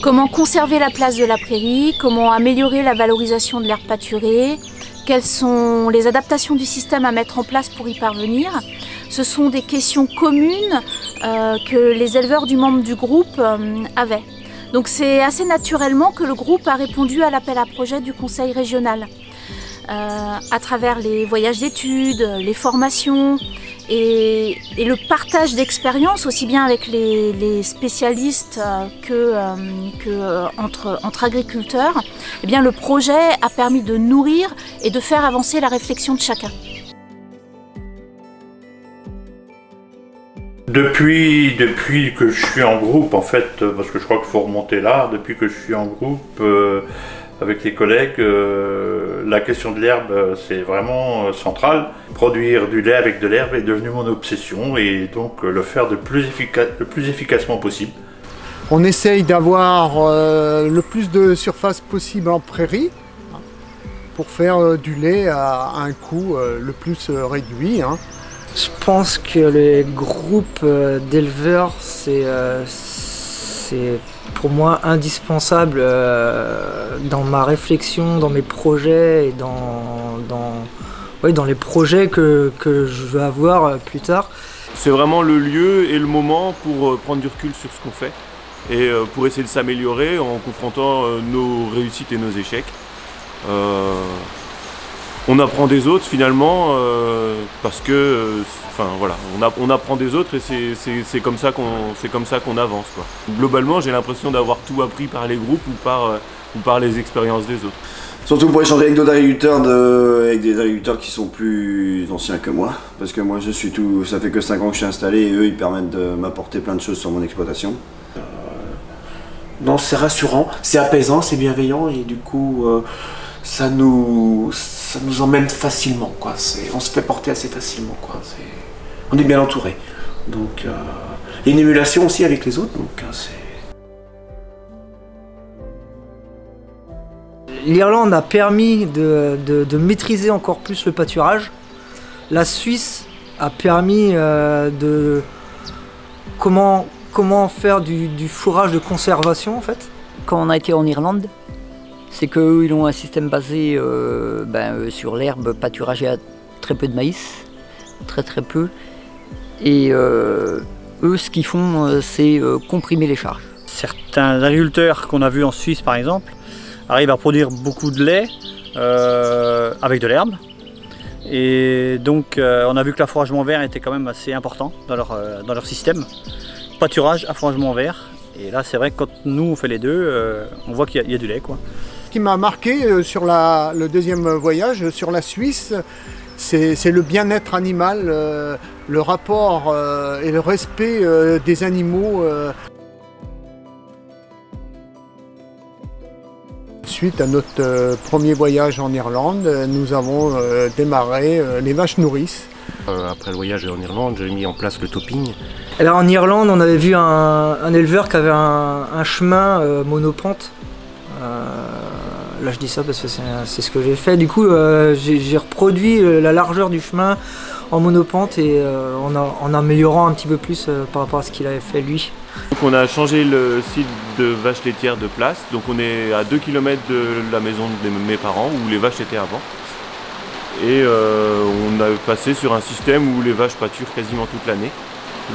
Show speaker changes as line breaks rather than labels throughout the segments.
Comment conserver la place de la prairie, comment améliorer la valorisation de l'herbe pâturée, quelles sont les adaptations du système à mettre en place pour y parvenir. Ce sont des questions communes que les éleveurs du membre du groupe avaient. Donc c'est assez naturellement que le groupe a répondu à l'appel à projet du conseil régional. À travers les voyages d'études, les formations et le partage d'expériences aussi bien avec les spécialistes entre agriculteurs, eh bien, le projet a permis de nourrir et de faire avancer la réflexion de chacun.
Depuis que je suis en groupe, en fait, parce que je crois qu'il faut remonter là, depuis que je suis en groupe avec les collègues, la question de l'herbe, c'est vraiment central. Produire du lait avec de l'herbe est devenu mon obsession et donc le faire le plus efficacement possible.
On essaye d'avoir le plus de surface possible en prairie pour faire du lait à un coût le plus réduit.
Je pense que les groupes d'éleveurs, c'est pour moi indispensable dans ma réflexion, dans mes projets et dans les projets que je veux avoir plus tard.
C'est vraiment le lieu et le moment pour prendre du recul sur ce qu'on fait et pour essayer de s'améliorer en confrontant nos réussites et nos échecs. On apprend des autres finalement parce que voilà, on apprend des autres et c'est comme ça qu'on avance, quoi. Globalement, j'ai l'impression d'avoir tout appris par les groupes ou par les expériences des autres.
Surtout pour échanger avec d'autres agriculteurs, avec des agriculteurs qui sont plus anciens que moi, parce que moi ça fait que 5 ans que je suis installé et eux ils permettent de m'apporter plein de choses sur mon exploitation.
Non, c'est rassurant, c'est apaisant, c'est bienveillant et du coup ça nous emmène facilement, quoi. On se fait porter assez facilement, quoi. On est bien entouré. Donc, il y a une émulation aussi avec les autres. Donc,
L'Irlande a permis de maîtriser encore plus le pâturage. La Suisse a permis de comment faire du fourrage de conservation, en fait.
Quand on a été en Irlande, c'est qu'eux, ils ont un système basé sur l'herbe, pâturage et très peu de maïs, très peu. Et eux, ce qu'ils font, c'est comprimer les charges.
Certains agriculteurs qu'on a vus en Suisse, par exemple, arrivent à produire beaucoup de lait avec de l'herbe. Et donc, on a vu que l'affouragement vert était quand même assez important dans leur système. Pâturage, affouragement vert. Et là, c'est vrai que quand nous, on fait les deux, on voit qu'il y a du lait, quoi.
Ce qui m'a marqué sur le deuxième voyage sur la Suisse, c'est le bien-être animal, le rapport et le respect des animaux. Suite à notre premier voyage en Irlande, nous avons démarré les vaches nourrices.
Après le voyage en Irlande, j'ai mis en place le topping.
Alors en Irlande, on avait vu un éleveur qui avait un chemin monopente. Là je dis ça parce que c'est ce que j'ai fait. Du coup j'ai reproduit la largeur du chemin en monopente et en améliorant un petit peu plus par rapport à ce qu'il avait fait lui.
Donc on a changé le site de vaches laitières de place. Donc on est à 2 km de la maison de mes parents où les vaches étaient avant. Et on a passé sur un système où les vaches pâturent quasiment toute l'année.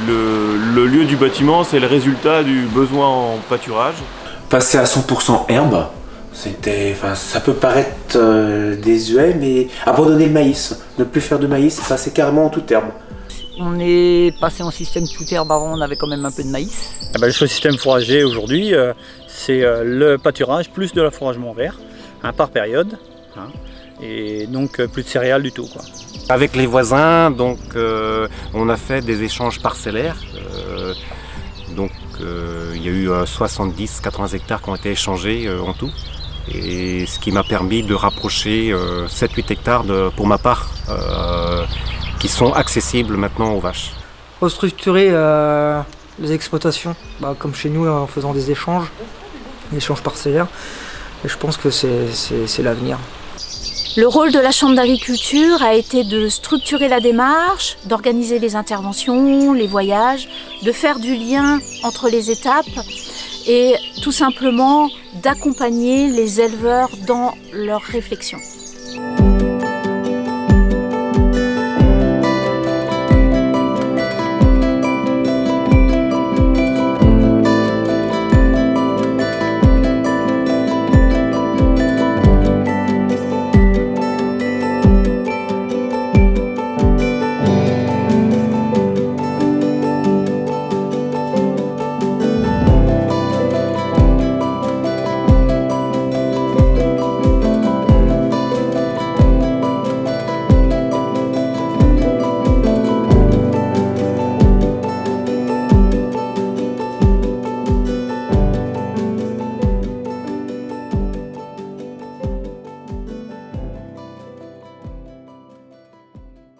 Le lieu du bâtiment, c'est le résultat du besoin en pâturage.
Passer à 100% herbe, ça peut paraître désuet, mais abandonner le maïs, ne plus faire de maïs, passer carrément en toute herbe.
On est passé en système toute herbe, avant on avait quand même un peu de maïs.
Le système fourragé aujourd'hui, c'est le pâturage plus de l'affouragement vert, par période. Et donc plus de céréales du tout, quoi.
Avec les voisins, donc on a fait des échanges parcellaires. Il y a eu 70-80 hectares qui ont été échangés en tout. Et ce qui m'a permis de rapprocher 7-8 hectares pour ma part qui sont accessibles maintenant aux vaches.
Restructurer les exploitations, comme chez nous en faisant des échanges parcellaires. Et je pense que c'est l'avenir.
Le rôle de la Chambre d'agriculture a été de structurer la démarche, d'organiser les interventions, les voyages, de faire du lien entre les étapes et tout simplement d'accompagner les éleveurs dans leur réflexion.